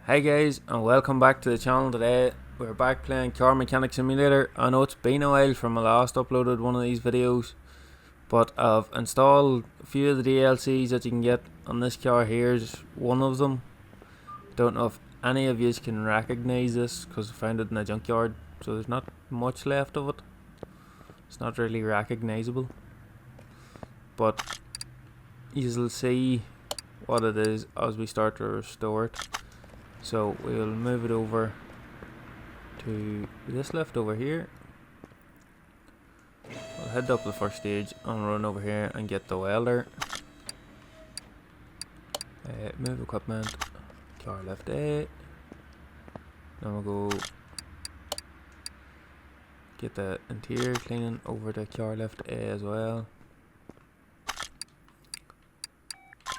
Hey guys, and welcome back to the channel. Today we're back playing Car Mechanic Simulator. I know it's been a while from I last uploaded one of these videos, but I've installed a few of the DLCs that you can get on this car. Here's one of them. Don't know if any of you can recognise this because I found it in a junkyard, so there's not much left of it. It's not really recognisable, but you'll see what it is as we start to restore it. So we'll move it over to this left over here. We'll head up the first stage and run over here and get the welder. Move equipment, car left A. Then we'll go get the interior cleaning over to car left A as well.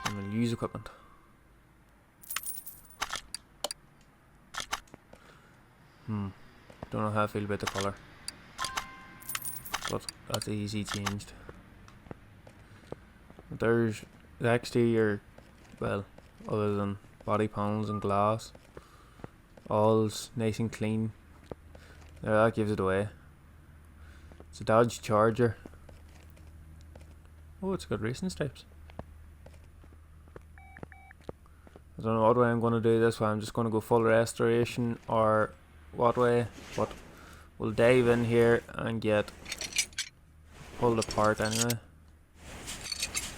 And we'll use equipment. Don't know how I feel about the colour, but that's easy changed. There's the exterior, well, other than body panels and glass, all's nice and clean. There, that gives it away. It's a Dodge Charger. Oh, it's got racing stripes. I don't know what way I'm going to do this. I'm just going to go full restoration or what way, but we'll dive in here and get pulled apart anyway.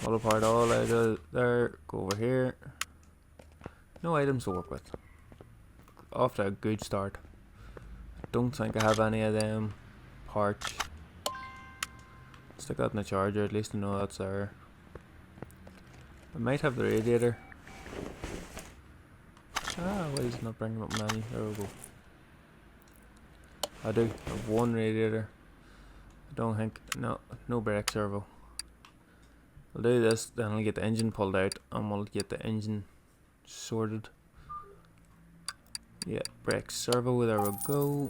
Pull apart all out of there, go over here. No items to work with. Off to a good start. I don't think I have any of them parts. Stick that in the charger, at least I know that's there. I might have the radiator. Why is it not bringing up menu? There we go. I do have one radiator. I don't think, no brake servo. I'll do this, then I'll get the engine pulled out and we'll get the engine sorted. Yeah, brake servo, there we go.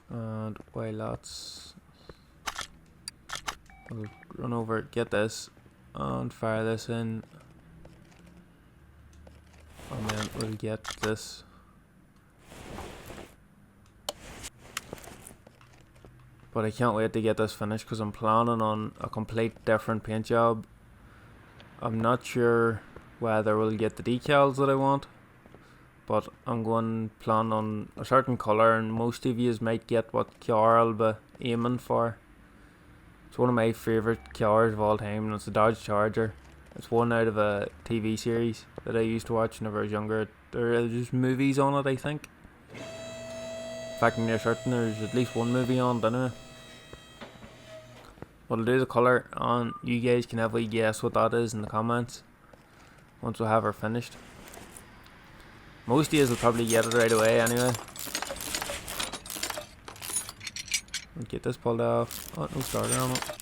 And while that's, we'll run over, get this and fire this in. And then we'll get this. But I can't wait to get this finished because I'm planning on a complete different paint job. I'm not sure whether we'll get the decals that I want, but I'm going to plan on a certain colour, and most of you might get what car I'll be aiming for. It's one of my favourite cars of all time, and it's a Dodge Charger. It's one out of a TV series that I used to watch whenever I was younger. There are just movies on it, I think. In fact, I'm near certain there's at least one movie on it anyway. But I'll do the colour, and you guys can have a guess what that is in the comments once we have her finished. Most of you will probably get it right away anyway. I'll get this pulled off. Oh, no starter on it.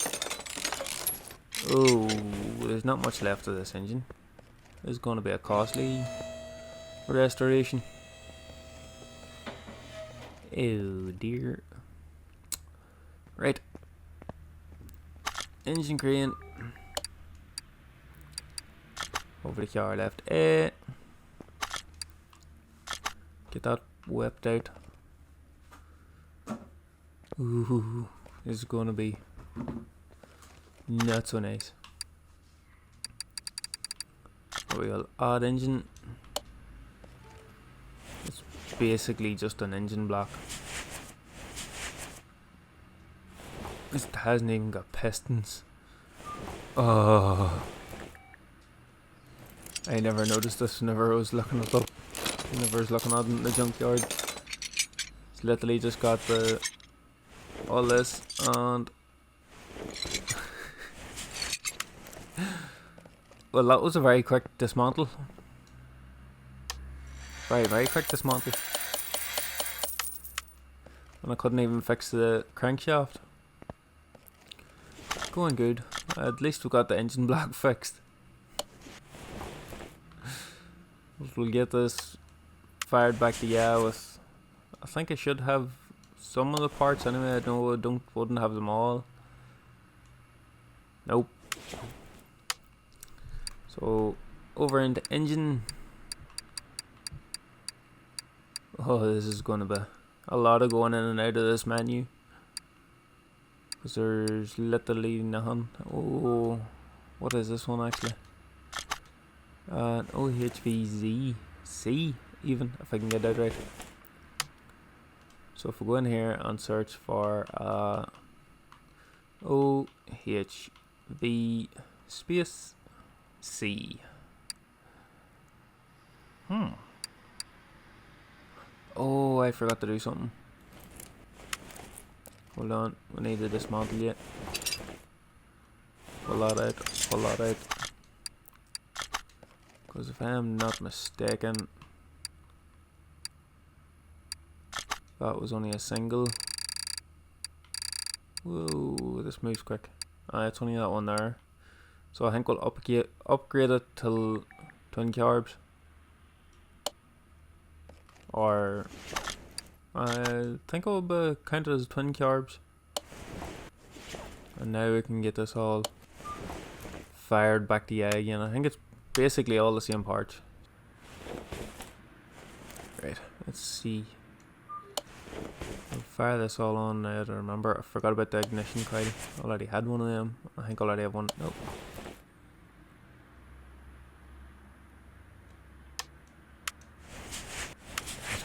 Oh, there's not much left of this engine. This is going to be a costly restoration. Oh dear. Right. Engine crane. Over the car left A. Get that whipped out. Ooh, this is going to be not so nice. We'll add engine. It's basically just an engine block. It hasn't even got pistons. Oh, I never noticed this whenever I was looking it up. Whenever I was looking at it in the junkyard. It's literally just got the all this and well, that was a very quick dismantle. Very quick dismantle. And I couldn't even fix the crankshaft. Going good. At least we got the engine block fixed. We'll get this fired back to with. I think I should have some of the parts anyway. I know I wouldn't have them all. Nope. So over into engine. Oh, this is going to be a lot of going in and out of this menu, because there's literally nothing. Oh, what is this one actually? OHVZC, even, if I can get that right. So if we go in here and search for OHV space C. Oh, I forgot to do something. Hold on, we need to dismantle it. Pull that out, pull that out. Because if I am not mistaken, that was only a single. Whoa, this moves quick. It's only that one there. So I think we'll upgrade it till twin carbs. Or I think it will be counted as twin carbs. And now we can get this all fired back to yeah again. I think it's basically all the same parts. Right, let's see. I'll fire this all on now to remember. I forgot about the ignition coil. I already had one of them. I think I already have one. Nope.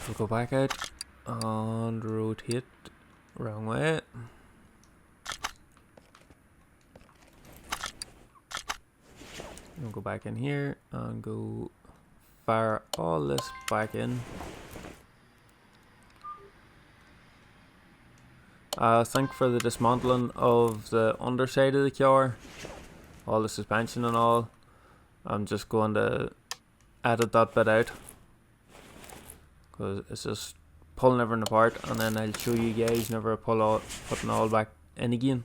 We'll go back out and rotate wrong way. We'll go back in here and go fire all this back in. I think for the dismantling of the underside of the car, all the suspension and all, I'm just going to edit that bit out, because it's just pulling everything apart, and then I'll show you guys never putting all back in again.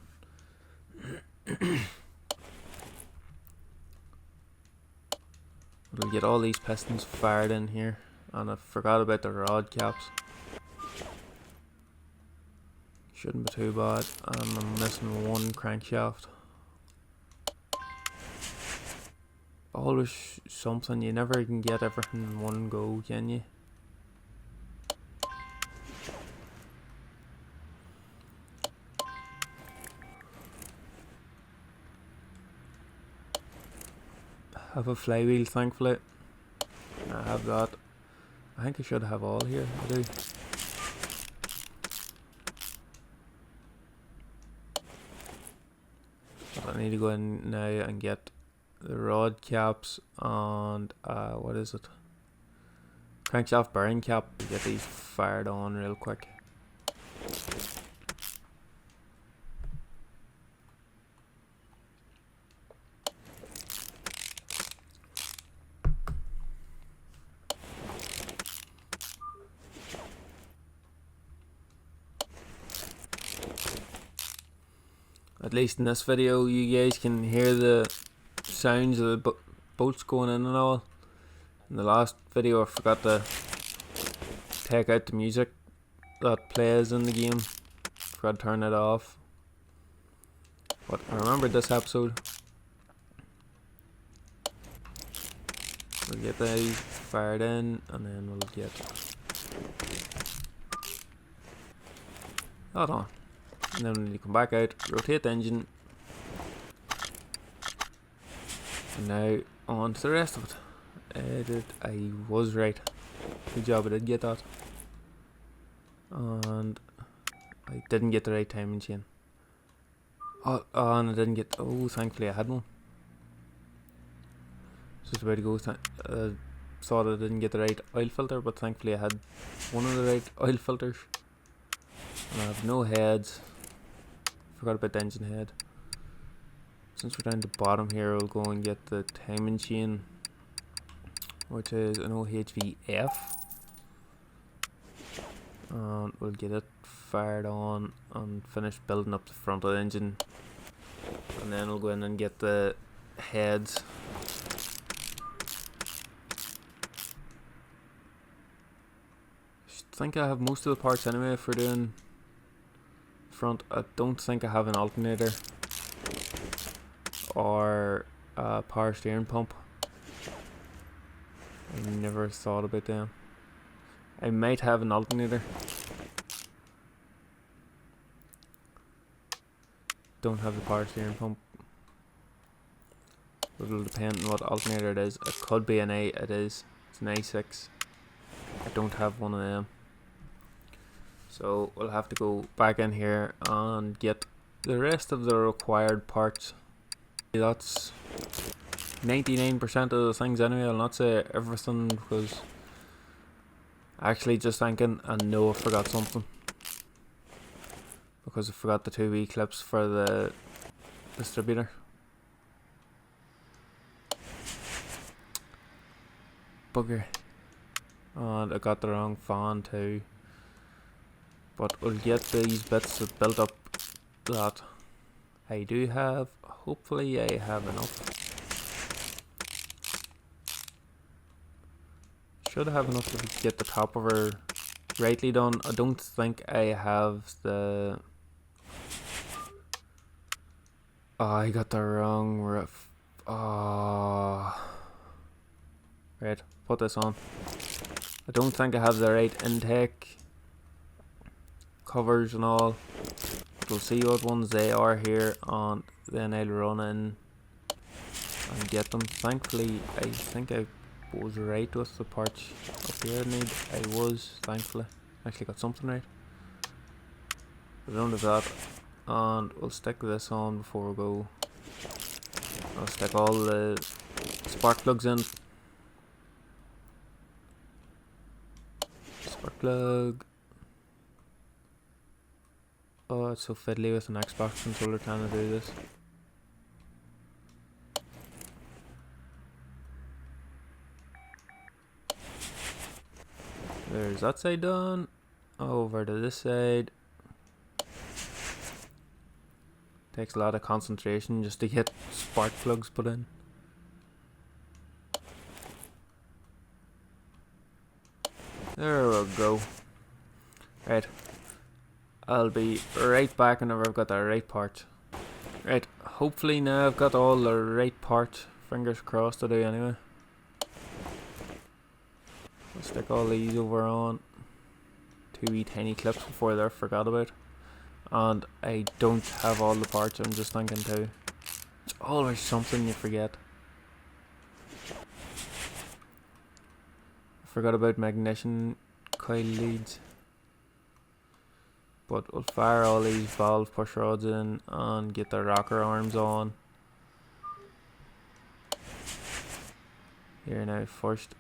We'll get all these pistons fired in here, and I forgot about the rod caps. Shouldn't be too bad, and I'm missing one crankshaft. Always something, you never can get everything in one go, can you? I have a flywheel, thankfully. I have that. I think I should have all here. I do. But I need to go in now and get the rod caps and what is it? Crankshaft bearing cap. Get these fired on real quick. At least in this video you guys can hear the sounds of the bolts going in and all. In the last video I forgot to take out the music that plays in the game. Forgot to turn it off. But I remember this episode. We'll get these fired in, and then we'll get that on. And then when you come back out, rotate the engine. And now on to the rest of it. I was right. Good job, I did get that. And I didn't get the right timing chain. Oh, and I didn't get. Oh, thankfully I had one. Just about to go. Thought I didn't get the right oil filter, but thankfully I had one of the right oil filters. And I have no heads. Forgot about the engine head. Since we're down to the bottom here, we'll go and get the timing chain, which is an OHVF. And we'll get it fired on and finish building up the front of the engine. And then we'll go in and get the heads. I think I have most of the parts anyway for doing front. I don't think I have an alternator or a power steering pump. I never thought about them. I might have an alternator. Don't have the power steering pump. It'll depend on what alternator it is. It could be an A. It is. It's an A6. I don't have one of them. So we'll have to go back in here and get the rest of the required parts. That's 99% of the things anyway. I'll not say everything because actually just thinking I know I forgot something. Because I forgot the 2 clips for the distributor. Bugger. And I got the wrong fan too. But we'll get these bits built up that I do have. Hopefully I have enough. Should have enough to get the top of her rightly done. I don't think I have the... Oh, I got the wrong roof. Oh. Right, put this on. I don't think I have the right intake covers and all. We'll see what ones they are here, and then I'll run in and get them. Thankfully, I think I was right with the parts up here I need. I was, thankfully. Actually got something right. We don't have that. And we'll stick this on before we go. I'll stick all the spark plugs in. Spark plug. Oh, it's so fiddly with an Xbox controller trying to do this. There's that side done. Over to this side. Takes a lot of concentration just to get spark plugs put in. There we go. Right. I'll be right back whenever I've got the right part. Right, hopefully now I've got all the right part. Fingers crossed to do anyway. I'll stick all these over on 2 tiny clips before they're forgot about. And I don't have all the parts, I'm just thinking too. It's always something you forget. I forgot about my ignition coil leads. But we'll fire all these valve push rods in and get the rocker arms on. Here now first.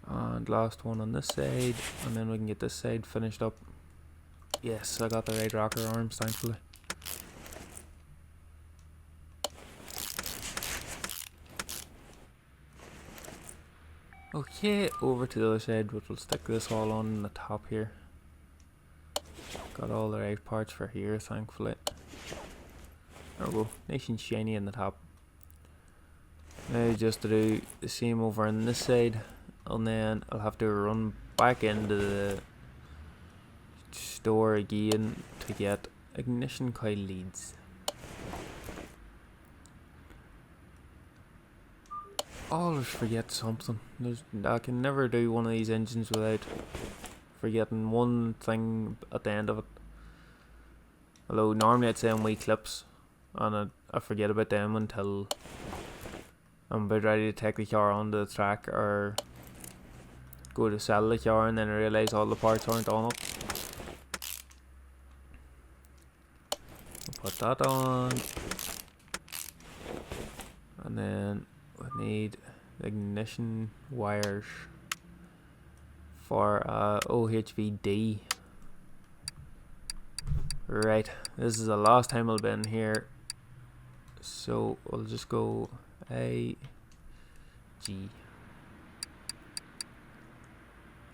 And last one on this side, and then we can get this side finished up. Yes, I got the right rocker arms, thankfully. Okay, over to the other side, which will stick this all on the top here. Got all the right parts for here, thankfully. There we go, nice and shiny in the top. Now just to do the same over on this side, and then I'll have to run back into the store again to get ignition coil leads. Always forget something. I can never do one of these engines without forgetting one thing at the end of it. Although normally I'd say on wee clips, and I forget about them until I'm about ready to take the car onto the track or go to sell the car, and then I realise all the parts aren't on it. I'll put that on, and then we need ignition wires for OHVD. Right, this is the last time I'll be in here, so we'll just go A G.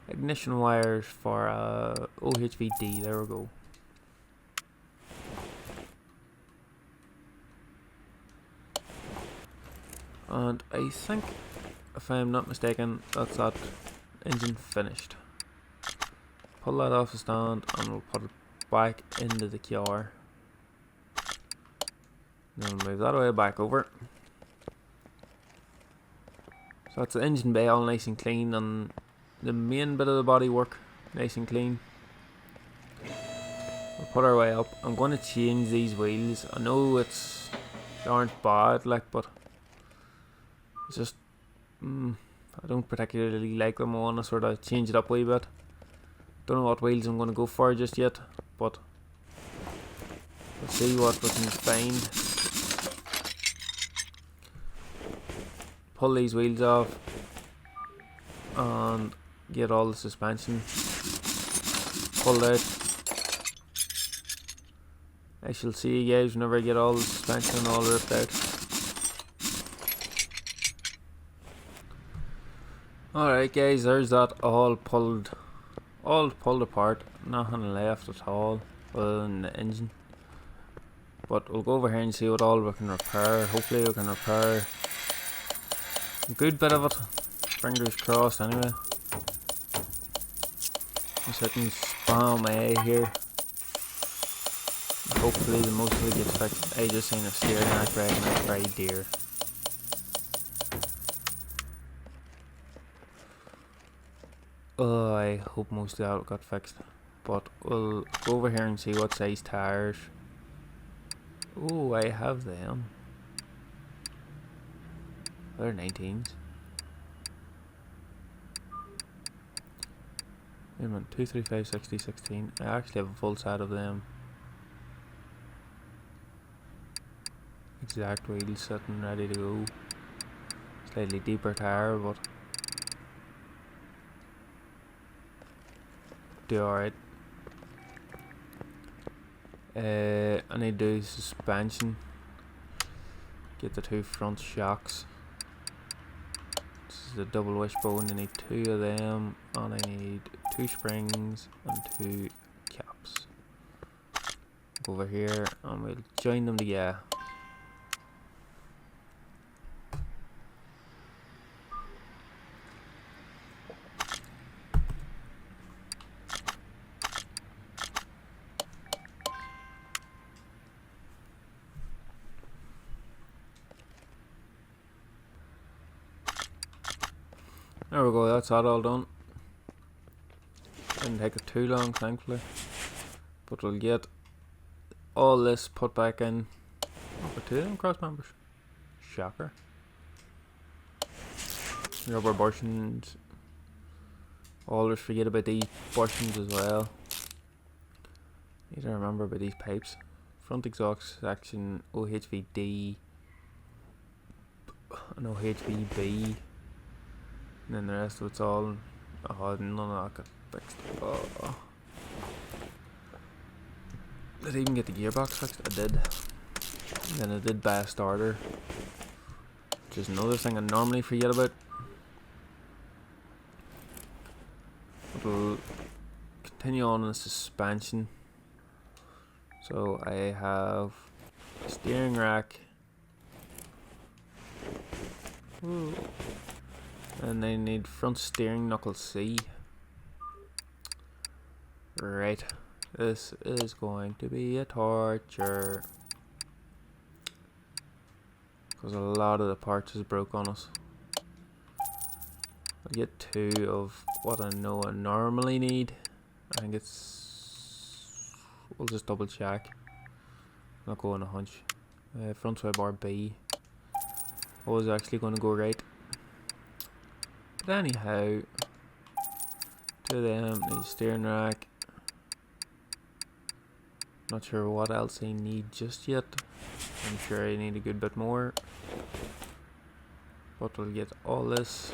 Ignition wires for OHVD, there we go. And I think, if I'm not mistaken, that's that engine finished. pull that off the stand and we'll put it back into the car. Then we'll move that away back over. So that's the engine bay all nice and clean, and the main bit of the body work nice and clean. We'll put our way up. I'm going to change these wheels. I know they aren't bad, like, but it's just I don't particularly like them. I want to sort of change it up a wee bit. Don't know what wheels I'm going to go for just yet, but we'll see what we can find. Pull these wheels off and get all the suspension pulled out. I shall see you guys whenever I get all the suspension all ripped out. Alright guys, there's that all pulled apart. Nothing left at all other than the engine. But we'll go over here and see what all we can repair. Hopefully we can repair a good bit of it. Fingers crossed anyway. Just hitting spam A here. Hopefully the most of it gets fixed. I just seen a steering rack right and it's very dear. Oh, I hope most of that got fixed. But we'll go over here and see what size tires. Oh, I have them. They're 19s. Wait a minute, 2, 3, 5, 60, 16. I actually have a full set of them. Exact wheels sitting ready to go. Slightly deeper tire, but do alright. I need to do suspension. Get the 2 front shocks. This is the double wishbone. I need 2 of them, and I need 2 springs and 2 caps. Go over here and we'll join them together. There we go, that's that all done. Didn't take it too long, thankfully. But we'll get all this put back in. Over 2 of them cross members. Shocker. Rubber bushings. Always forget about these bushings as well. Need to remember about these pipes. Front exhaust section OHVD and OHVB. And then the rest of it's all. Oh, none of that got fixed. Oh. Did I even get the gearbox fixed? I did. And then I did buy a starter, which is another thing I normally forget about. But we'll continue on in the suspension. So I have a steering rack. Ooh. And I need front steering knuckle C. Right. This is going to be a torture. Because a lot of the parts is broke on us. I'll get 2 of what I know I normally need. I think it's... We'll just double check. Not going a hunch. Front sway bar B. I was actually going to go right. But anyhow, 2 of them, need a steering rack. Not sure what else I need just yet. I'm sure I need a good bit more. But we'll get all this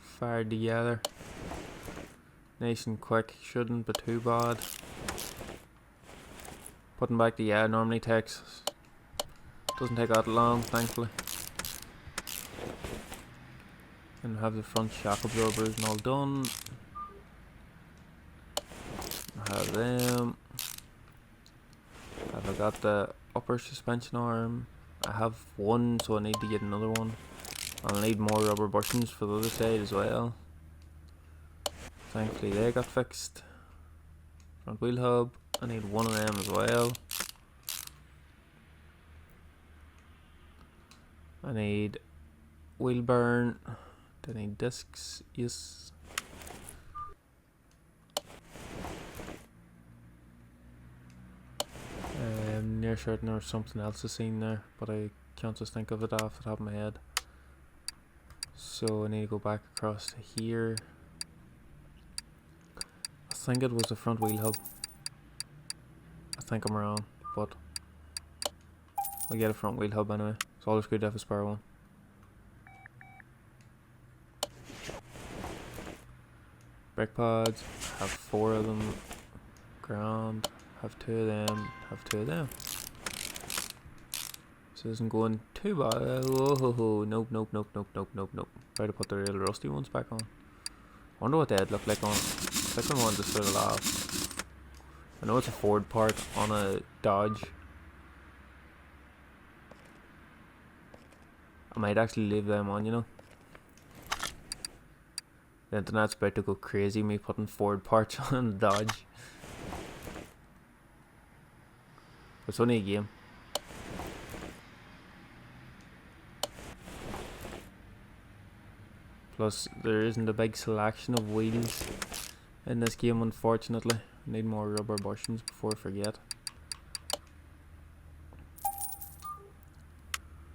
fired together. Nice and quick, shouldn't be too bad. Putting back the normally takes. Doesn't take that long, thankfully. And have the front shock absorbers and all done. I have them. Have I got the upper suspension arm? I have one, so I need to get another one. I'll need more rubber bushings for the other side as well. Thankfully they got fixed. Front wheel hub, I need one of them as well. I need wheel burn. I need discs, yes. Near certain there's something else I seen there, but I can't just think of it off the top of my head. So I need to go back across to here. I think it was the front wheel hub. I think I'm wrong, but I'll get a front wheel hub anyway. It's always good to have a spare one. Brake pads, have 4 of them. Ground, have 2 of them, have 2 of them. So it isn't going too bad. Oh, nope, nope, nope, nope, nope, nope, nope. Try to put the real rusty ones back on. Wonder what they'd look like on. Second one just for the laugh. I know it's a Ford part on a Dodge. I might actually leave them on, you know. The internet's about to go crazy me putting Ford parts on a Dodge. It's only a game. Plus, there isn't a big selection of wheels in this game, unfortunately. I need more rubber bushings before I forget.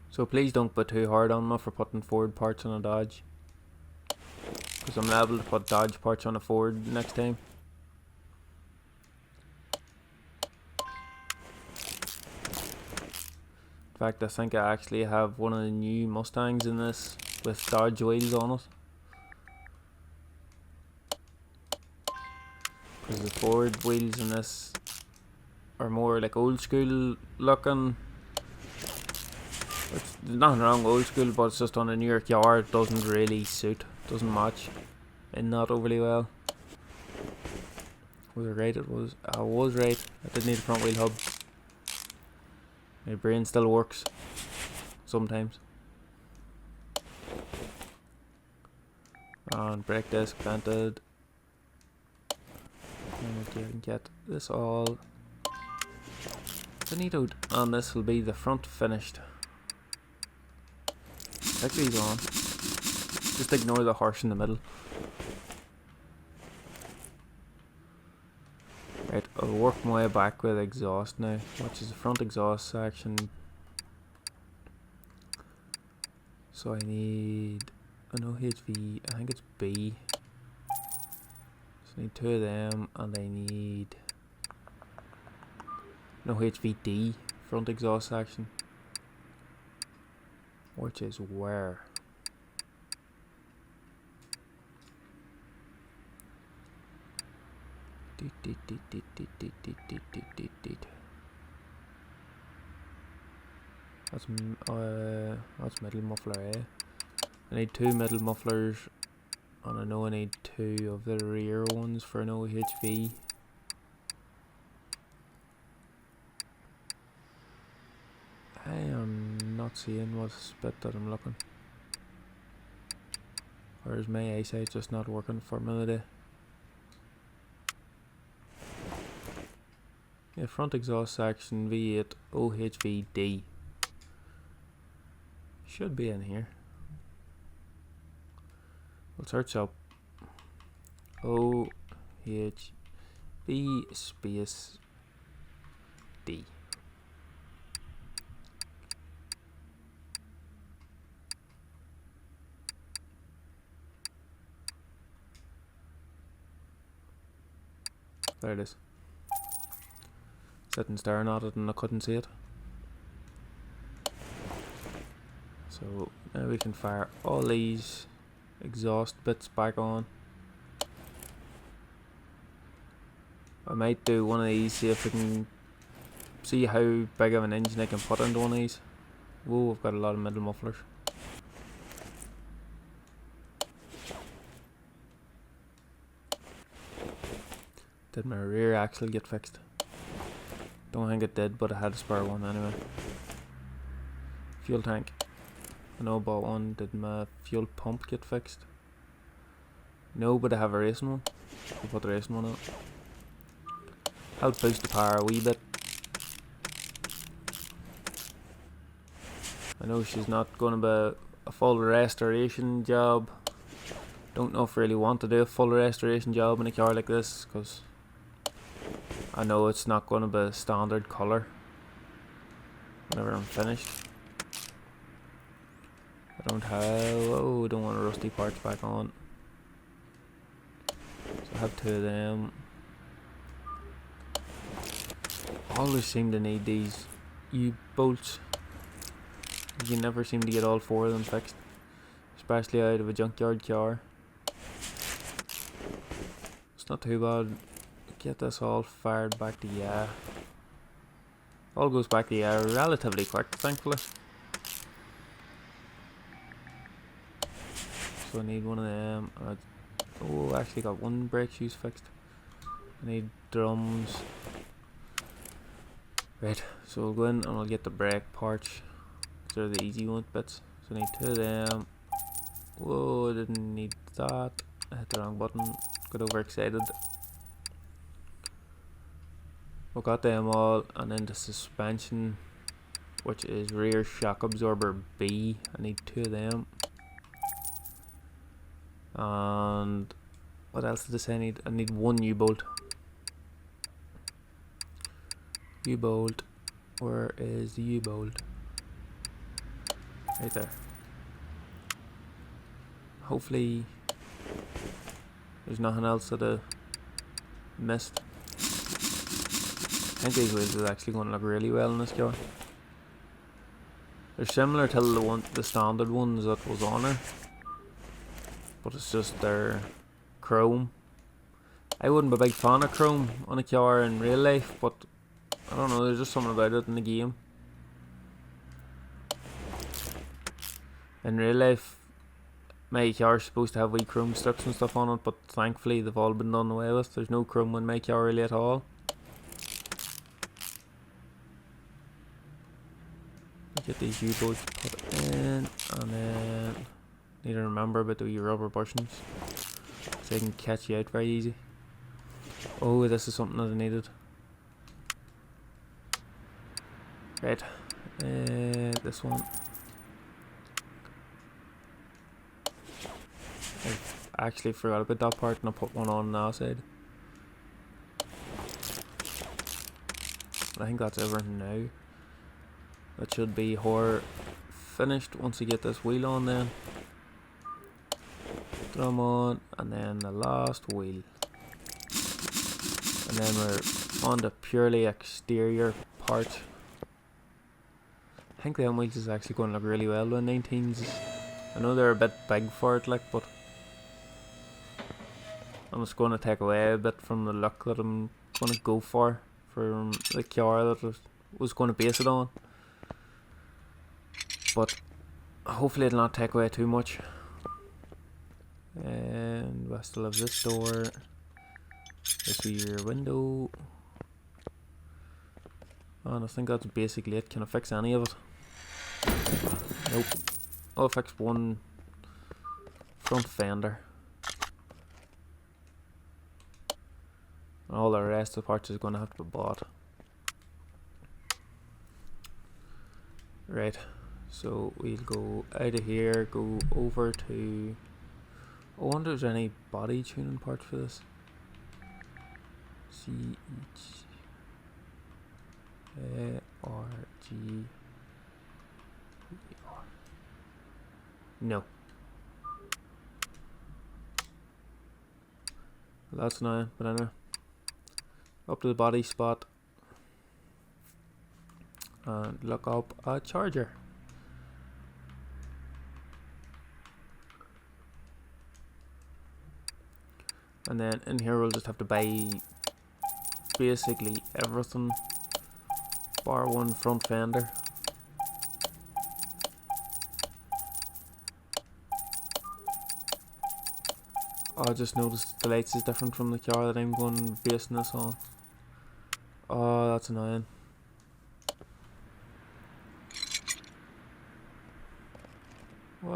So please don't be too hard on me for putting Ford parts on a Dodge, because I'm liable to put Dodge parts on a Ford next time. In fact, I think I actually have one of the new Mustangs in this with Dodge wheels on it. Because the Ford wheels in this are more like old school looking. There's nothing wrong with old school, but it's just on a New York yard. It doesn't really suit, doesn't match in that overly well. Was it right? I was right. I did need a front wheel hub. My brain still works sometimes. And brake disc planted. And I can get this all finitoed, and this will be the front finished. Take these on. Just ignore the harsh in the middle. Right, I'll work my way back with exhaust now, which is the front exhaust section. So I need an OHV, I think it's B. So I need 2 of them, and I need an OHVD front exhaust section. Which is where? That's middle muffler A. I need 2 middle mufflers, and I know I need 2 of the rear ones for an OHV. I am not seeing what bit that I'm looking. Or is my eyesight just not working for me today? Yeah, front exhaust section V8 OHVD. Should be in here. We'll search up OHV space D. There it is. Sitting staring at it and I couldn't see it. So now we can fire all these exhaust bits back on. I might do one of these, see if we can see how big of an engine I can put into one of these. Whoa, I've got a lot of middle mufflers. Did my rear axle get fixed? Don't think it did, but I had a spare one anyway. Fuel tank. I know I bought one. Did my fuel pump get fixed? No, but I have a racing one. I'll put the racing one on. Help boost the power a wee bit. I know she's not going to be a full restoration job. Don't know if I really want to do a full restoration job in a car like this, because I know it's not going to be standard colour whenever I'm finished. I don't want rusty parts back on. So I have 2 of them. Always seem to need these U-bolts. You never seem to get all 4 of them fixed, especially out of a junkyard car. It's not too bad. Get this all fired back to yeah. All goes back to yeah relatively quick, thankfully. So I need one of them. Oh, I actually got 1 brake shoes fixed. I need drums. Right, so we'll go in and we'll get the brake parts. They're the easy one bits. So I need 2 of them. Whoa, I didn't need that. I hit the wrong button. Got overexcited. We got them all, and then the suspension, which is rear shock absorber B. I need 2 of them. And what else did I say I need? I need 1 U-bolt. U-bolt. Where is the U-bolt? Right there. Hopefully there's nothing else that I missed. I think these wheels is actually going to look really well in this car. They're similar to the standard ones that was on her, but it's just they're chrome. I wouldn't be a big fan of chrome on a car in real life, but I don't know, there's just something about it in the game. In real life, my car's supposed to have wee chrome strips and stuff on it, but thankfully they've all been done away with. There's no chrome in my car really at all. Get these U-bolts put in, and then need to remember about the wee rubber bushings so they can catch you out very easy. Oh, this is something that I needed. Right, this one. I actually forgot about that part, and I'll put one on the outside. I think that's everything now. That should be her finished once you get this wheel on then. Drum on, and then the last wheel. And then we're on the purely exterior part. I think the M wheels is actually going to look really well with 19s. I know they're a bit big for it, like, but I'm just going to take away a bit from the look that I'm going to go for the car that was going to base it on. But hopefully it'll not take away too much. And we still have this door. This rear window. And I think that's basically it. Can I fix any of it? Nope. I'll fix one front fender. And all the rest of the parts is going to have to be bought. Right. So we'll go out of here, go over to... I wonder if there's any body tuning parts for this. C-H-A-R-G... No. Well, that's annoying, but anyway. Up to the body spot. And look up a charger. And then in here we'll just have to buy basically everything bar one front fender. I just noticed the lights is different from the car that I'm going basing this on. Oh, that's annoying.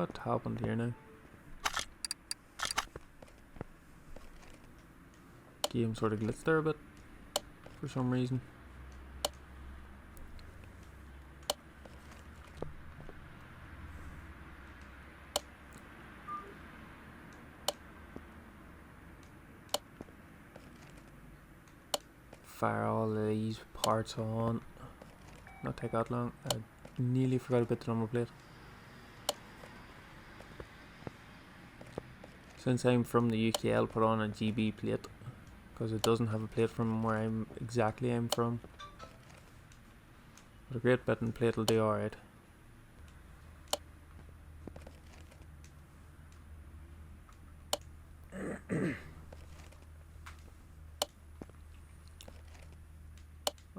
What happened here now? Game sort of glitched there a bit for some reason. Fire all of these parts on. Not take that long. I nearly forgot about the number plate. Since I'm from the UK, I'll put on a GB plate because it doesn't have a plate from where I'm from. But a Great Britain plate will do alright.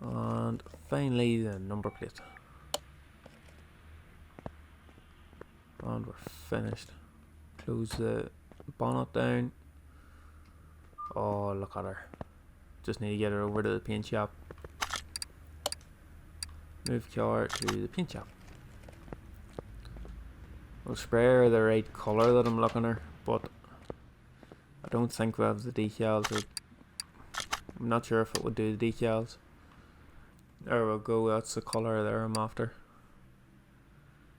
And finally the number plate. And we're finished. Close the bonnet down. Oh, look at her. Just need to get her over to the paint shop. Move car to the paint shop. We'll spray her the right colour that I'm looking her, but I don't think we have the decals. I'm not sure if it would do the decals. There we go, that's the colour there I'm after.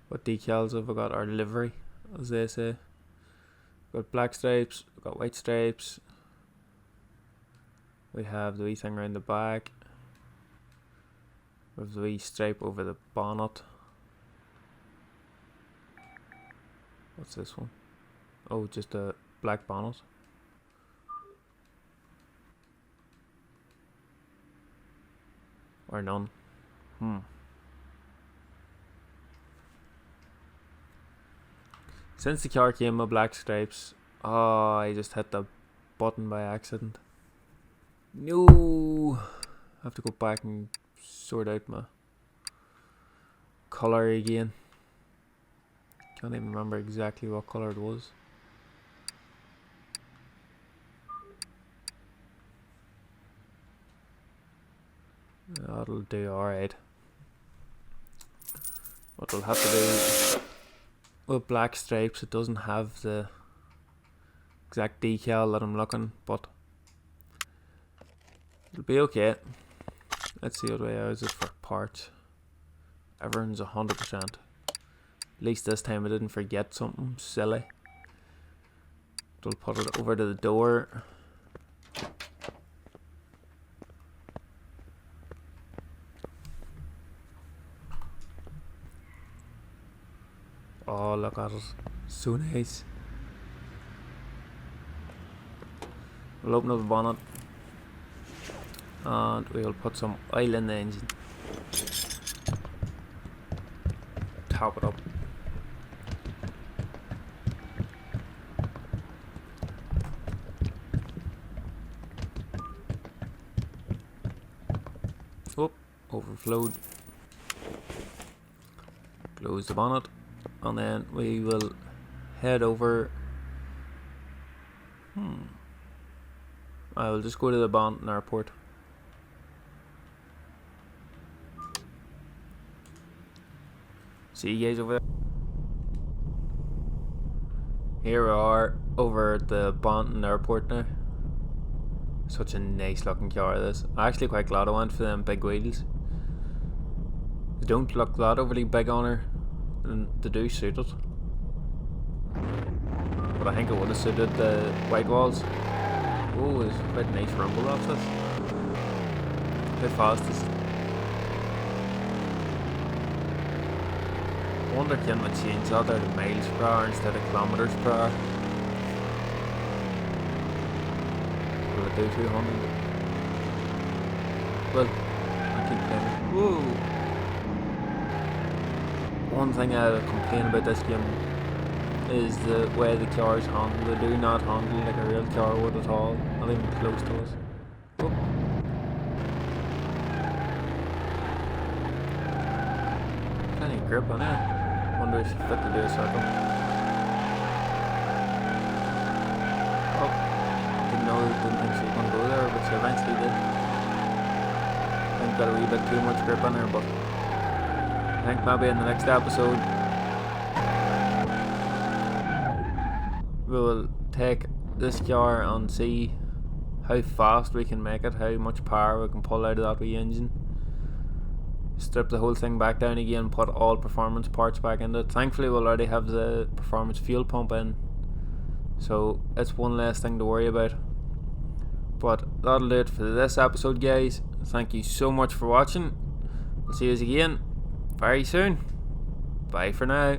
What decals have I got? Our livery, as they say. We've got black stripes, we've got white stripes. We have the wee thing around the back. We have the wee stripe over the bonnet. What's this one? Oh, just a black bonnet. Or none. Since the car came with black stripes, oh, I just hit the button by accident. No, I have to go back and sort out my colour again. Can't even remember exactly what colour it was. That'll do alright. What we'll have to do with black stripes, it doesn't have the exact decal that I'm looking, but it'll be okay. Let's see what way I use it for parts. Everyone's 100%. At least this time I didn't forget something silly. We'll put it over to the door. Oh, look at it. So nice. We'll open up the bonnet. And we'll put some oil in the engine. Top it up. Oh, overflowed. Close the bonnet. And then we will head over. I will just go to the Bonton Airport. See you guys over there. Here we are over at the Bonton Airport now. Such a nice looking car this. I'm actually quite glad I went for them big wheels. They don't look that overly big on her, and they do suit it. But I think it would have suited the white walls. Oh, it's quite a nice rumble off this. How fast is it? I wonder can we change that out of miles per hour instead of kilometers per hour? Will it do 200? Well, I keep playing. Whoa! One thing I complain about this game is the way the cars handle. They do not handle like a real car would at all, not even close to us. Oh. Any grip on it. Wonder if it's fit to do a circle. Oh, didn't think she was going to go there, but she eventually did. I think got a wee bit too much grip on her, but I think maybe in the next episode we will take this car and see how fast we can make it, how much power we can pull out of that wee engine. Strip the whole thing back down again, put all performance parts back into it. Thankfully we'll already have the performance fuel pump in, so it's one less thing to worry about. But that'll do it for this episode, guys. Thank you so much for watching. We'll see you again very soon. Bye for now.